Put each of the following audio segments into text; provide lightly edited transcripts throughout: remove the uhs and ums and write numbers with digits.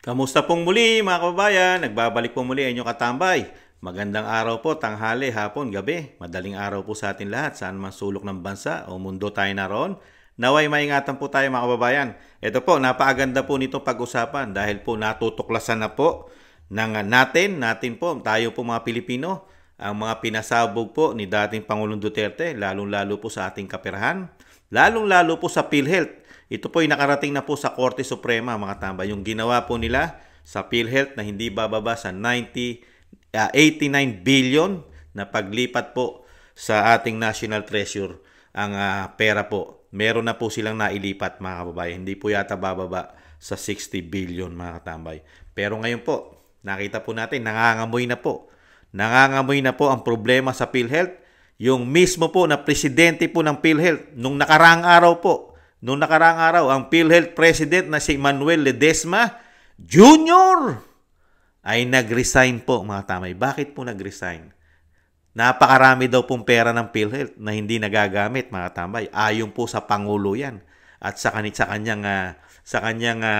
Kamusta pong muli mga kababayan? Nagbabalik po muli ang inyong katambay. Magandang araw po, tanghali, hapon, gabi. Madaling araw po sa atin lahat, saan man sulok ng bansa o mundo tayo naroon. Naway maingatan po tayo mga kababayan. Ito po, napakaganda po nitong pag-usapan dahil po natutuklasan na po natin po, tayo po mga Pilipino, ang mga pinasabog po ni dating Pangulong Duterte, lalong-lalo po sa ating kaperahan, lalong-lalo po sa PhilHealth. Ito po ay nakarating na po sa Korte Suprema mga tamba. Yung ginawa po nila sa PhilHealth na hindi bababa sa 89 billion na paglipat po sa ating National Treasure ang pera po. Meron na po silang nailipat mga kababayan. Hindi po yata bababa sa 60 billion mga katambay. Pero ngayon po, nakita po natin, nangangamoy na po. Nangangamoy na po ang problema sa PhilHealth. Yung mismo po na presidente po ng PhilHealth nung nakaraang araw po. Noong nakaraang araw, ang PhilHealth President na si Manuel Ledesma Jr. ay nag-resign po mga tamay. Bakit po nag-resign? Napakarami daw pong pera ng PhilHealth na hindi nagagamit mga tamay. Ayon po sa Pangulo yan. At sa kanyang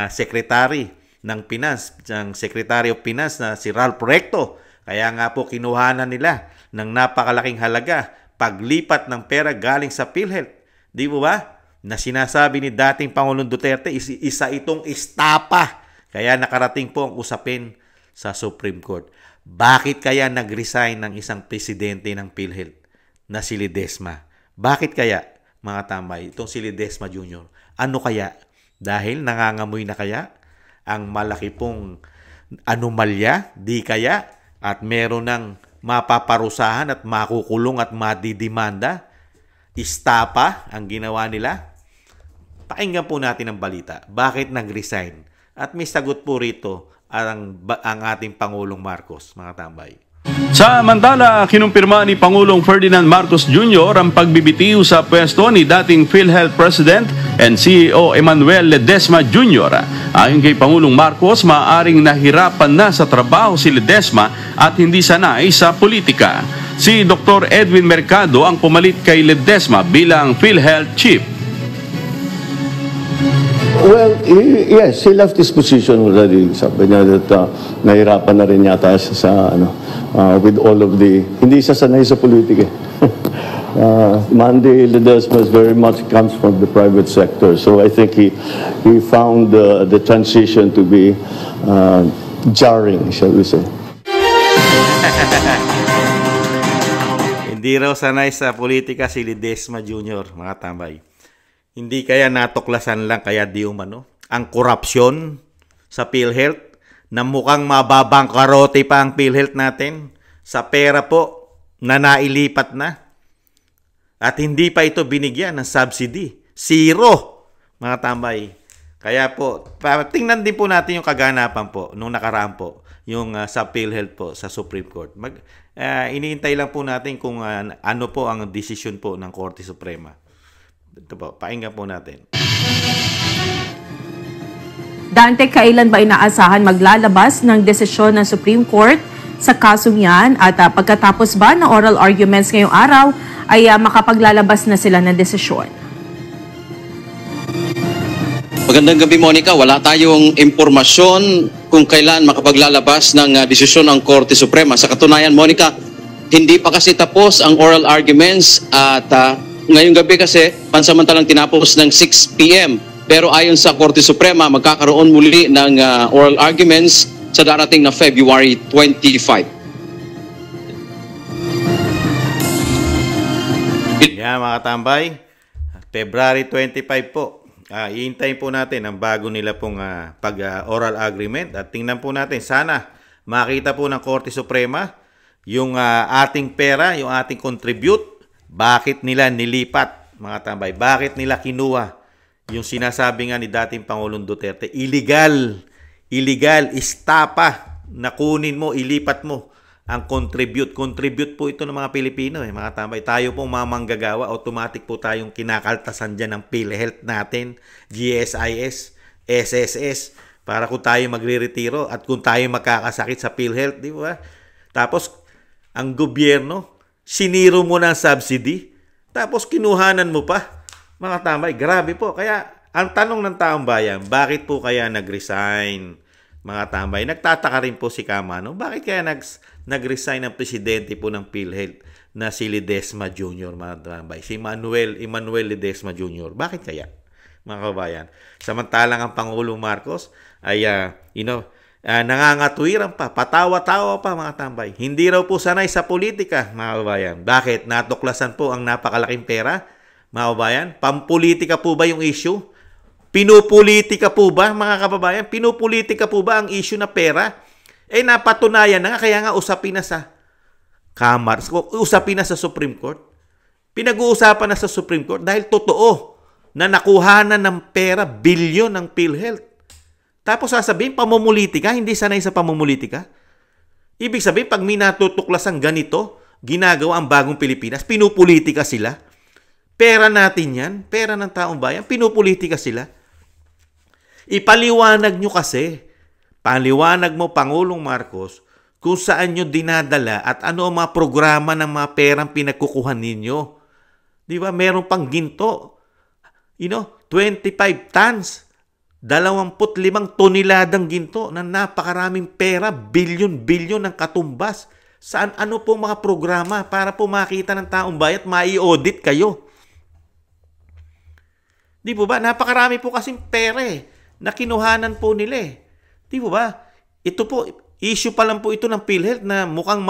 Secretary ng Finance, ang Secretary of Finance na si Ralph Recto. Kaya nga po kinuhanan nila ng napakalaking halaga paglipat ng pera galing sa PhilHealth. Di po ba? Na sinasabi ni dating Pangulong Duterte, isa itong istapa. Kaya nakarating po ang usapin sa Supreme Court. Bakit kaya nag-resign ng isang presidente ng PhilHealth na si Ledesma? Bakit kaya, mga tambay, itong si Ledesma Jr.? Ano kaya? Dahil nangangamoy na kaya ang malaki pong anomalya? Di kaya? At meron ng mapaparusahan at makukulong at madidimanda? Istapa ang ginawa nila? Pakinggan po natin ang balita. Bakit nag-resign? At may sagot po rito ang ating Pangulong Marcos, mga tambay. Samantala, kinumpirma ni Pangulong Ferdinand Marcos Jr. ang pagbibitiw sa pwesto ni dating PhilHealth President and CEO Emmanuel Ledesma Jr. Ayon kay Pangulong Marcos, maaaring nahirapan na sa trabaho si Ledesma at hindi sanay sa politika. Si Dr. Edwin Mercado ang pumalit kay Ledesma bilang PhilHealth Chief. Well, yes, he left his position already. Sabi niya that nahirapan na rin yata sa with all of the, hindi siya sanay sa politika. Mandy Ledesma very much comes from the private sector. So I think he found the transition to be jarring, shall we say. Hindi raw sanay sa politika si Ledesma Jr., mga tambay. Hindi kaya natuklasan lang kaya di umano ang korupsyon sa PhilHealth na mukhang mababangkarote pa ang PhilHealth natin sa pera po na nailipat na. At hindi pa ito binigyan ng subsidy. Zero, mga tambay. Kaya po, tingnan din po natin yung kaganapan po nung nakaraan po, yung sa PhilHealth po sa Supreme Court. Iniintay lang po natin kung ano po ang desisyon po ng Korte Suprema. Ito po, pakinggan po natin. Dante, kailan ba inaasahan maglalabas ng desisyon ng Supreme Court sa kasong yan? At pagkatapos ba ng oral arguments ngayong araw, ay makapaglalabas na sila ng desisyon? Magandang gabi, Monica. Wala tayong impormasyon kung kailan makapaglalabas ng desisyon ng Korte Suprema. Sa katunayan, Monica, hindi pa kasi tapos ang oral arguments at ngayong gabi kasi pansamantalang tinapos ng 6 p.m. Pero ayon sa Korte Suprema, magkakaroon muli ng oral arguments sa darating na February 25. Yan mga tambay, February 25 po. Iintayin po natin ang bago nila pong pag-oral agreement at tingnan po natin. Sana makita po ng Korte Suprema yung ating pera, yung ating contribute. Bakit nila nilipat, mga tambay? Bakit nila kinuha yung sinasabi nga ni dating Pangulong Duterte? Illegal, istapa na kunin mo, ilipat mo ang contribute. Contribute po ito ng mga Pilipino, mga tambay. Tayo pong mga manggagawa, automatic po tayong kinakaltasan dyan ng PhilHealth natin, GSIS, SSS, para kung tayo magre-retiro at kung tayo magkakasakit sa PhilHealth, di ba? Tapos, ang gobyerno, siniro mo ng subsidy, tapos kinuhanan mo pa. Mga tambay, grabe po. Kaya, ang tanong ng taong bayan, bakit po kaya nag-resign mga tambay. Nagtataka rin po si Kama, no? Bakit kaya nag-resign ang presidente po ng PhilHealth na si Ledesma Jr., mga tambay? Si Emmanuel Ledesma Jr. Bakit kaya, mga kababayan? Samantalang ang Pangulong Marcos ay, nangangatwiran pa, patawa-tawa pa, mga tambay. Hindi raw po sanay sa politika, mga kababayan. Bakit? Natuklasan po ang napakalaking pera, mga kababayan. Pampolitika po ba yung issue? Pinupolitika po ba, mga kababayan? Pinupolitika po ba ang issue na pera? Napatunayan na nga, kaya nga usapin na sa Kamara, usapin na sa Supreme Court. Pinag-uusapan na sa Supreme Court dahil totoo na nakuhanan ng pera, bilyon ng PhilHealth. Tapos sasabihin, pamumulitika, hindi sanay sa pamumulitika. Ibig sabihin, pag may natutuklasang ganito, ginagawa ang bagong Pilipinas, pinupolitika sila. Pera natin yan, pera ng taong bayan, pinupolitika sila. Ipaliwanag nyo kasi, paliwanag mo, Pangulong Marcos, kung saan nyo dinadala at ano ang mga programa ng mga perang pinagkukuhan ninyo. Di ba? Meron pang ginto. 25 tons. 25 toneladang ginto na napakaraming pera, bilyon-bilyon ng katumbas. Saan ano po mga programa para po makita ng taong bayan at mai-audit kayo? Di po ba? Napakarami po kasing pera na kinuhanan po nila Di po ba? Ito po, issue pa lang po ito ng PhilHealth na mukhang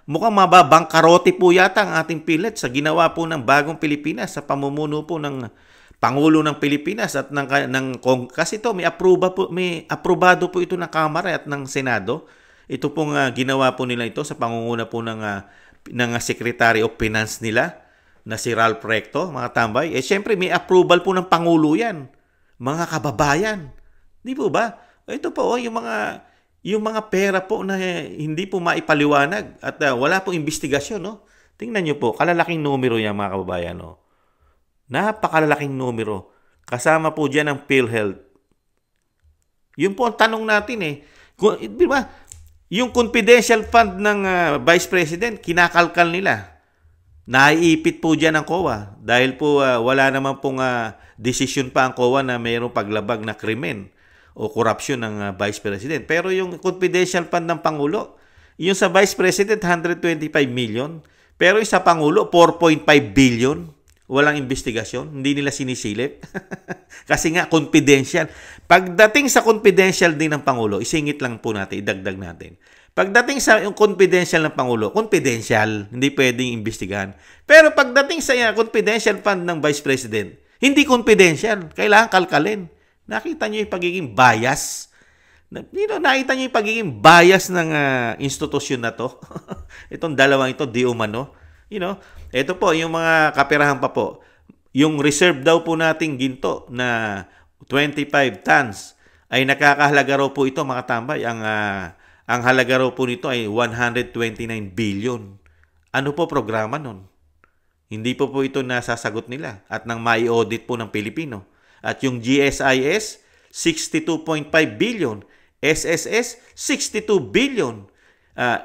mababangkarote po yata ang ating PhilHealth sa ginawa po ng bagong Pilipinas sa pamumuno po ng Pangulo ng Pilipinas at kasi ito may aprobado po ito ng Kamara at ng Senado. Ito pong ginawa po nila ito sa pangunguna po ng Secretary of Finance nila na si Ralph Recto, mga tambay. Syempre may approval po ng Pangulo yan, mga kababayan. Di po ba? Ito po yung mga pera po na hindi po maipaliwanag at wala pong investigasyon, no? Tingnan niyo po, kalalaking numero yan, mga kababayan, no? Napakalalaking numero. Kasama po dyan ang PhilHealth. Yun po ang tanong natin di ba? Yung confidential fund ng Vice President, kinakalkal nila. Naiipit po dyan ang COA. Dahil po wala naman pong decision pa ang COA na mayroong paglabag na krimen o korupsyon ng Vice President. Pero yung confidential fund ng Pangulo, yung sa Vice President, 125 million. Pero yung sa Pangulo, 4.5 billion. Walang investigasyon, hindi nila sinisilip. Kasi nga, confidential. Pagdating sa confidential din ng Pangulo, isingit lang po natin, idagdag natin. Pagdating sa yung confidential ng Pangulo, confidential, hindi pwedeng imbestigahan. Pero pagdating sa confidential fund ng Vice President, hindi confidential, kailangan kalkalin. Nakita nyo yung pagiging bias? Nakita nyo yung pagiging bias ng institusyon na to? Itong dalawang ito, di umano. Ito po, yung mga kaperahan pa po. Yung reserve daw po nating ginto na 25 tons ay nakakahalaga raw po ito, mga tambay. Ang halaga raw po nito ay 129 billion. Ano po programa nun? Hindi po ito nasasagot nila at nang mai-audit po ng Pilipino. At yung GSIS, 62.5 billion. SSS, 62 billion.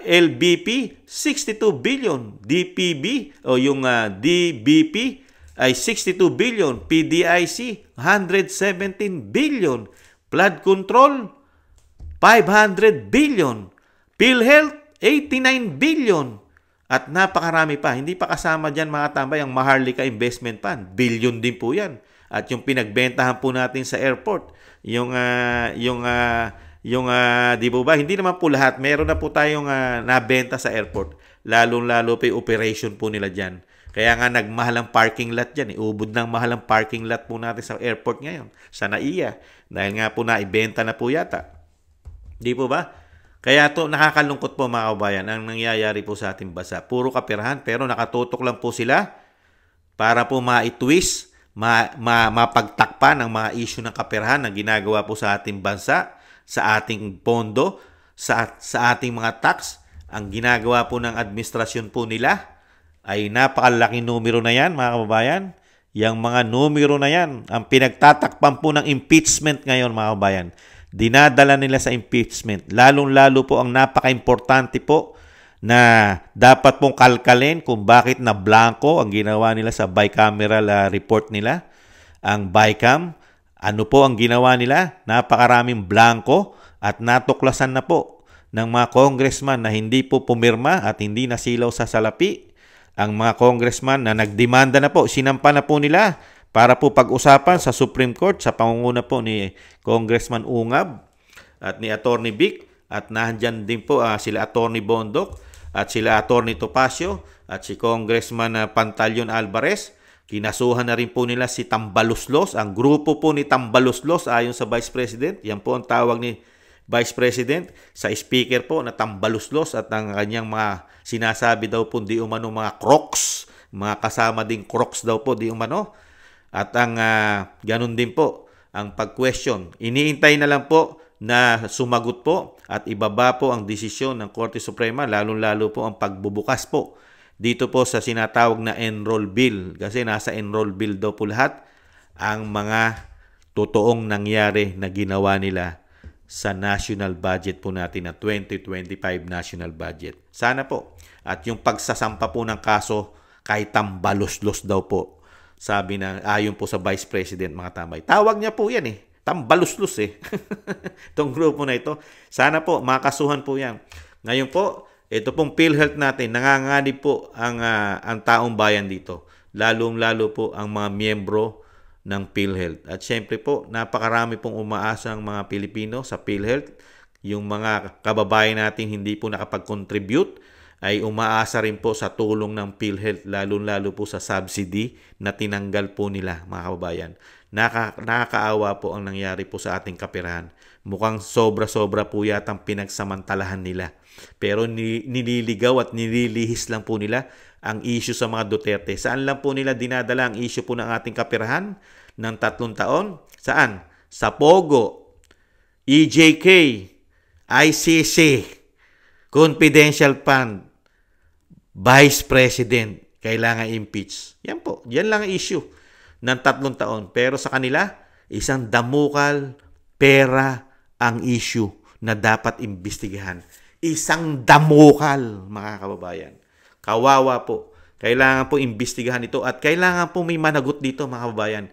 LBP, 62 billion. DPB, o yung DBP, ay 62 billion. PDIC, 117 billion. Flood control, 500 billion. PhilHealth, 89 billion. At napakarami pa. Hindi pa kasama dyan, mga tambay, ang Maharlika Investment Fund. Billion din po yan. At yung pinagbentahan po natin sa airport, di po ba? Hindi naman po lahat. Meron na po tayong nabenta sa airport. Lalong-lalo pa yung operation po nila dyan. Kaya nga nagmahal ang parking lot dyan. Ubod ng mahal ang parking lot po natin sa airport ngayon. Sa NAIA. Dahil nga po naibenta na po yata. Di po ba? Kaya to nakakalungkot po, mga kabayan, ang nangyayari po sa ating bansa. Puro kapirahan pero nakatutok lang po sila para po ma-twist, mapagtakpan ang mga issue ng kapirahan na ginagawa po sa ating bansa, sa ating pondo, sa ating mga tax. Ang ginagawa po ng administrasyon po nila ay napakalaking numero na yan, mga kababayan. Yang mga numero na yan, ang pinagtatakpan po ng impeachment ngayon, mga kababayan. Dinadala nila sa impeachment. Lalong-lalo po ang napaka-importante po na dapat pong kalkalin kung bakit na blanco ang ginawa nila sa bicameral report nila, ang BICAM. Ano po ang ginawa nila? Napakaraming blanco at natuklasan na po ng mga congressman na hindi po pumirma at hindi nasilaw sa salapi. Ang mga congressman na nagdemanda na po, sinampa na po nila para po pag-usapan sa Supreme Court sa pangunguna po ni Congressman Ungab at ni Attorney Vic, at nandiyan din po sila Attorney Bondok at sila Attorney Topacio at si Congressman Pantaleon Alvarez. Kinasuhan na rin po nila si Tambaluslos, ang grupo po ni Tambaluslos ayon sa Vice President. Yan po ang tawag ni Vice President sa speaker po na Tambaluslos, at ang kanyang mga sinasabi daw po di umano mga crocs, mga kasama ding crocs daw po di umano. At ang ganun din po ang pag-question. Iniintay na lang po na sumagot po at ibaba po ang desisyon ng Korte Suprema, lalong-lalo po ang pagbubukas po dito po sa sinatawag na enroll bill, kasi nasa enroll bill daw po lahat ang mga totoong nangyari na ginawa nila sa national budget po natin na 2025 national budget. Sana po. At yung pagsasampa po ng kaso kay Tambaluslos daw po, sabi na ayon po sa Vice President, mga tambay. Tawag niya po yan Tambaluslos itong grupo na ito. Sana po makasuhan po yan. Ngayon po, ito pong PhilHealth natin, nanganganib po ang taong bayan dito. Lalong-lalo po ang mga miyembro ng PhilHealth. At syempre po, napakarami pong umaasa ang mga Pilipino sa PhilHealth. Yung mga kababayan natin hindi po nakapag-contribute ay umaasa rin po sa tulong ng PhilHealth, lalong-lalo po sa subsidy na tinanggal po nila, mga kababayan. Nakakaawa po ang nangyari po sa ating kaperahan. Mukhang sobra-sobra po yatang pinagsamantalahan nila. Pero nililigaw at nililihis lang po nila ang issue sa mga Duterte. Saan lang po nila dinadala ang issue po ng ating kaperahan ng 3 taon? Saan? Sa Pogo, EJK, ICC, Confidential Fund, Vice President, kailangan impeach. Yan po. Yan lang ang issue ng 3 taon. Pero sa kanila, isang damukal, pera ang issue na dapat imbestigahan. Isang damukal, mga kababayan. Kawawa po. Kailangan po imbestigahan ito at kailangan po may managot dito, mga kababayan.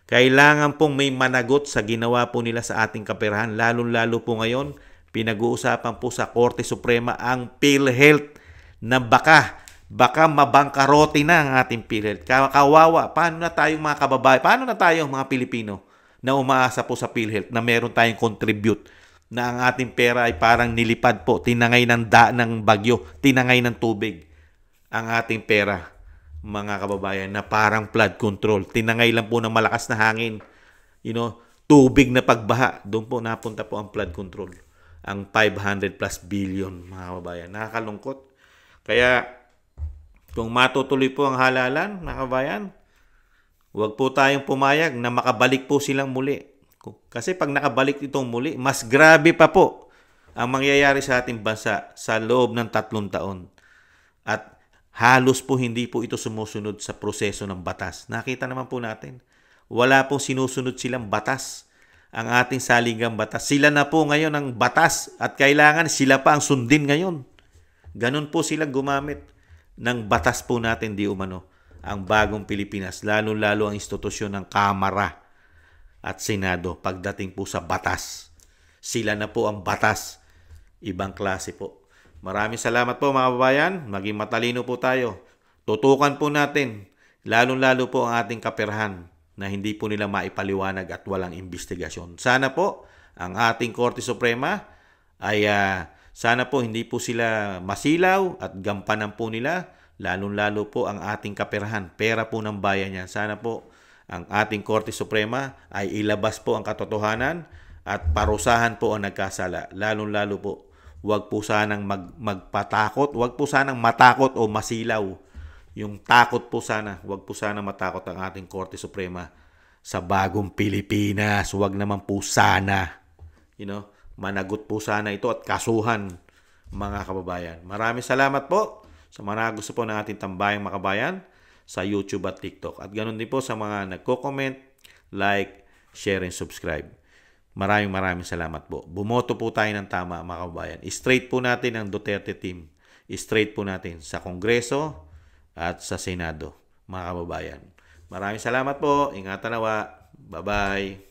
Kailangan pong may managot sa ginawa po nila sa ating kaperahan. Lalo-lalo po ngayon, pinag-uusapan po sa Korte Suprema ang PhilHealth na baka mabangkarote na ang ating PhilHealth. Kawawa. Paano na tayong mga kababayan? Paano na tayong mga Pilipino na umaasa po sa PhilHealth na meron tayong contribute na ang ating pera ay parang nilipad po, tinangay ng bagyo, tinangay ng tubig ang ating pera, mga kababayan, na parang flood control. Tinangay lang po ng malakas na hangin, tubig na pagbaha. Doon po napunta po ang flood control. Ang 500 plus billion, mga kababayan. Nakakalungkot. Kaya, kung matutuloy po ang halalan, mga kababayan, huwag po tayong pumayag na makabalik po silang muli. Kasi pag nakabalik itong muli, mas grabe pa po ang mangyayari sa ating bansa sa loob ng 3 taon. At halos po hindi po ito sumusunod sa proseso ng batas. Nakita naman po natin, wala pong sinusunod silang batas. Ang ating saligang batas. Sila na po ngayon ang batas at kailangan sila pa ang sundin ngayon. Ganun po sila gumamit ng batas po natin di umano. Ang bagong Pilipinas, lalo-lalo ang institusyon ng Kamara at Senado pagdating po sa batas. Sila na po ang batas. Ibang klase po. Maraming salamat po, mga kababayan. Maging matalino po tayo. Tutukan po natin, lalong-lalo po ang ating kaperahan na hindi po nila maipaliwanag at walang investigasyon. Sana po ang ating Korte Suprema ay sana po hindi po sila masilaw at gampanan po nila, lalong-lalo po ang ating kaperahan. Pera po ng bayan yan. Sana po ang ating Korte Suprema ay ilabas po ang katotohanan at parusahan po ang nagkasala. Lalong-lalo po, huwag po sanang magpatakot, huwag po sanang matakot o masilaw. Yung takot po sana, huwag po sanang matakot ang ating Korte Suprema sa bagong Pilipinas. Huwag naman po sana. Managot po sana ito at kasuhan, mga kababayan. Maraming salamat po sa mga gusto po ng ating tambayang mga kababayan sa YouTube at TikTok. At ganoon din po sa mga nagko-comment, like, share, and subscribe. Maraming salamat po. Bumoto po tayo ng tama, mga kababayan. Straight po natin ang Duterte team. Straight po natin sa Kongreso at sa Senado, mga kababayan. Maraming salamat po. Ingatan nawa. Bye-bye.